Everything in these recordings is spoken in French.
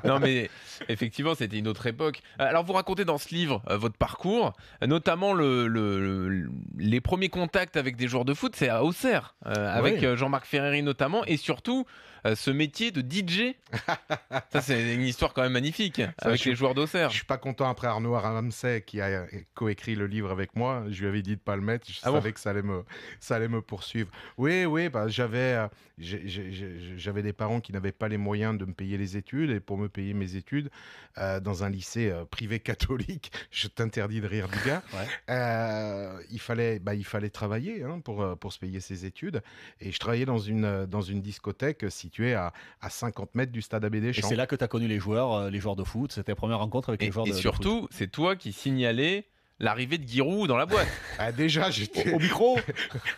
Non, mais effectivement, c'était une autre époque. Alors, vous racontez dans ce livre votre parcours, notamment les premiers contacts avec des joueurs de foot, c'est à Auxerre, avec Oui. Jean-Marc Ferreri notamment, et surtout ce métier de DJ. Ça, c'est une histoire quand même magnifique, Ça, avec les joueurs je d'Auxerre. suis pas content après Arnaud Ramsay qui a coécrit le livre avec moi. Je lui avais dit de pas le mettre. Je Ah bon? savais que ça allait me poursuivre. Oui, oui, bah, j'avais des parents qui n'avaient pas les moyens de me payer les études et pour me payer mes études dans un lycée privé catholique, je t'interdis de rire du gars. Ouais. Il fallait travailler hein, pour se payer ses études et je travaillais dans une discothèque située à 50 mètres du stade Abbé Et Deschamps. c'est là que tu as connu les joueurs de foot. C'était la première rencontre avec les joueurs Et de foot. surtout, c'est toi qui signalais l'arrivée de Giroud dans la boîte. Ah, déjà, j'étais. Au micro.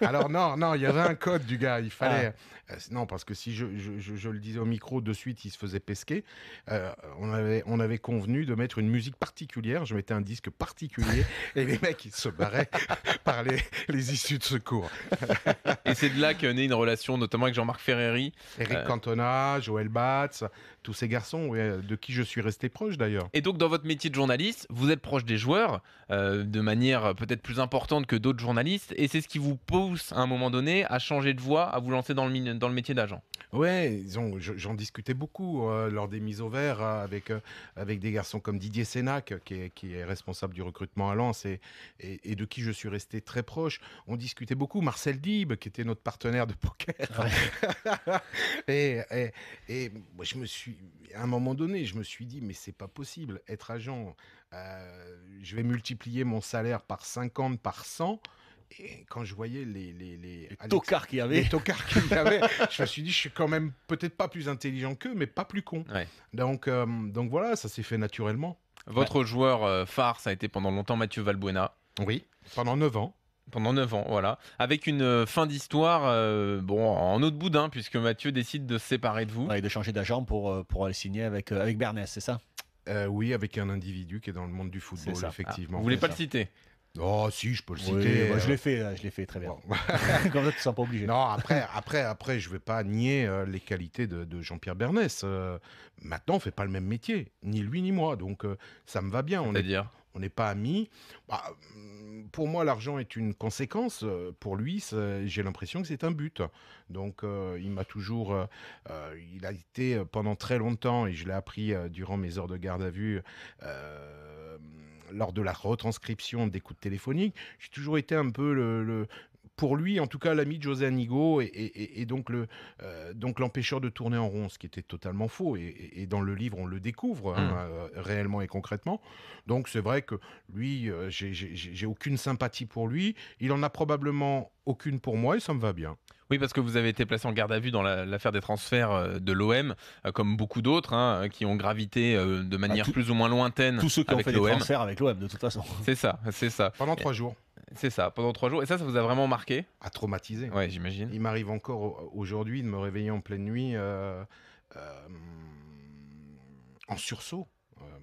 Alors non, il y avait un code du gars. Il fallait. Non, parce que si je le disais au micro, de suite, il se faisait pesquer. On avait convenu de mettre une musique particulière. Je mettais un disque particulier et les mecs, ils se barraient par les issues de secours. Et c'est de là qu'est née une relation, notamment avec Jean-Marc Ferreri. Eric Cantona, Joël Batz, tous ces garçons, ouais, de qui je suis resté proche d'ailleurs. Et donc, dans votre métier de journaliste, vous êtes proche des joueurs de manière peut-être plus importante que d'autres journalistes. Et c'est ce qui vous pousse, à un moment donné, à changer de voie, à vous lancer dans le métier d'agent. Ouais, j'en discutais beaucoup lors des mises au vert avec des garçons comme Didier Sénac, qui est responsable du recrutement à Lens et de qui je suis resté très proche. On discutait beaucoup. Marcel Dib, qui était notre partenaire de poker. Ouais. et moi, à un moment donné, je me suis dit, mais c'est pas possible. Être agent, je vais multiplier mon salaire par 50, par 100. Et quand je voyais les Tocards qu'il y avait. les tocards qu'il y avait, je me suis dit, je suis quand même peut-être pas plus intelligent qu'eux, mais pas plus con. Ouais. Donc voilà, ça s'est fait naturellement. Votre joueur phare, ça a été pendant longtemps Mathieu Valbuena. Oui, pendant 9 ans. Pendant 9 ans, voilà. Avec une fin d'histoire en autre boudin, puisque Mathieu décide de se séparer de vous. Ouais, et de changer d'agent pour aller signer avec Bernès, c'est ça? Oui, avec un individu qui est dans le monde du football, C'est ça. effectivement. Vous voulez pas ça. le citer? Oh, si, je peux le Oui, citer. bah, je l'ai fait très bien. Bon. Comme ça, tu ne sens pas obligé. Non, après, je vais pas nier les qualités de Jean-Pierre Bernès. Maintenant, on fait pas le même métier, ni lui ni moi, donc ça me va bien. C'est-à-dire? On n'est pas amis. Bah, pour moi, l'argent est une conséquence. Pour lui, j'ai l'impression que c'est un but. Donc, il m'a toujours... il a été pendant très longtemps, et je l'ai appris durant mes heures de garde à vue, lors de la retranscription d'écoutes téléphoniques, j'ai toujours été un peu pour lui, en tout cas, l'ami de José Anigo et donc l'empêcheur de tourner en rond, ce qui était totalement faux. Et dans le livre, on le découvre réellement et concrètement. Donc c'est vrai que lui, j'ai aucune sympathie pour lui. Il en a probablement aucune pour moi et ça me va bien. Oui, parce que vous avez été placé en garde à vue dans l'affaire des transferts de l'OM, comme beaucoup d'autres qui ont gravité de manière plus ou moins lointaine Tous ceux qui ont avec fait des l'OM. transferts avec l'OM, de toute façon. C'est ça, c'est ça. Pendant 3 jours, C'est ça, pendant 3 jours. Et ça vous a vraiment marqué? à traumatiser. Ouais, j'imagine. Il m'arrive encore aujourd'hui de me réveiller en pleine nuit en sursaut.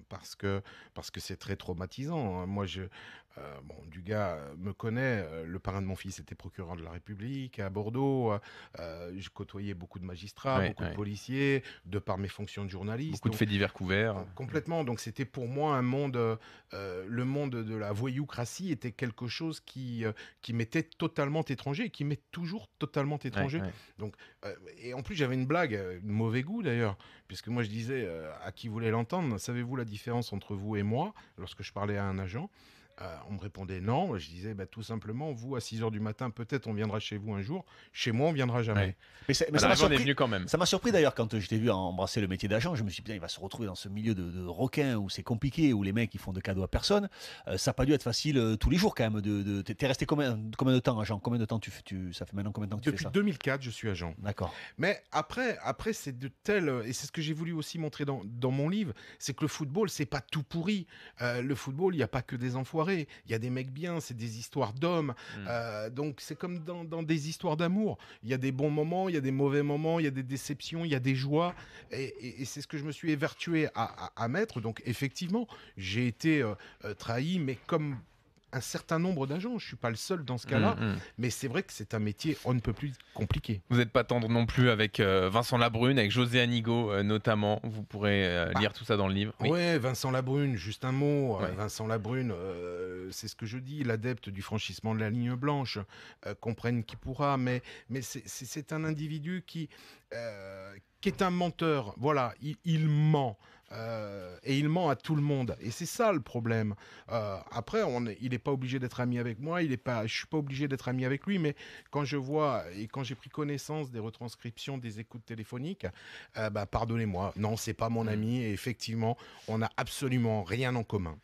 Parce que c'est très traumatisant. Moi, Dugas me connaît. Le parrain de mon fils était procureur de la République à Bordeaux. Je côtoyais beaucoup de magistrats, beaucoup de policiers, de par mes fonctions de journaliste. Beaucoup de faits divers couverts. Complètement. Donc, c'était pour moi un monde... le monde de la voyoucratie était quelque chose qui m'était totalement étranger et qui m'est toujours totalement étranger. Donc, et en plus, j'avais une blague, de mauvais goût d'ailleurs, puisque moi, je disais à qui voulait l'entendre, savez-vous la différence entre vous et moi, lorsque je parlais à un agent? On me répondait non. Je disais tout simplement, vous à 6h du matin, peut-être on viendra chez vous un jour. Chez moi, on viendra jamais. Ouais. Mais ça m'a On est surpris. venu quand même. Ça m'a surpris d'ailleurs quand je t'ai vu embrasser le métier d'agent. Je me suis dit, il va se retrouver dans ce milieu de requins où c'est compliqué, où les mecs ils font de cadeaux à personne. Ça n'a pas dû être facile tous les jours quand même. T'es resté combien de temps agent? Combien de temps ça fait maintenant combien de temps que tu fais Depuis ça? 2004, je suis agent. D'accord. Mais après c'est de tels... Et c'est ce que j'ai voulu aussi montrer dans mon livre, c'est que le football, c'est pas tout pourri. Le football, il n'y a pas que des enfoirés. Il y a des mecs bien, c'est des histoires d'hommes. Donc c'est comme dans des histoires d'amour. Il y a des bons moments, il y a des mauvais moments, il y a des déceptions, il y a des joies. Et c'est ce que je me suis évertué à mettre. Donc effectivement, j'ai été trahi, mais comme un certain nombre d'agents. Je suis pas le seul dans ce cas-là, mais c'est vrai que c'est un métier on ne peut plus compliqué. Vous n'êtes pas tendre non plus avec Vincent Labrune, avec José Anigo notamment. Vous pourrez lire tout ça dans le livre. Oui, Vincent Labrune, juste un mot. Vincent Labrune, c'est ce que je dis, l'adepte du franchissement de la ligne blanche, comprenne qui pourra, mais c'est un individu qui est un menteur. Voilà, il ment. Et il ment à tout le monde. Et c'est ça le problème. Après, il n'est pas obligé d'être ami avec moi, je ne suis pas obligé d'être ami avec lui, mais quand je vois et quand j'ai pris connaissance des retranscriptions des écoutes téléphoniques, pardonnez-moi, non, c'est pas mon ami et effectivement, on n'a absolument rien en commun.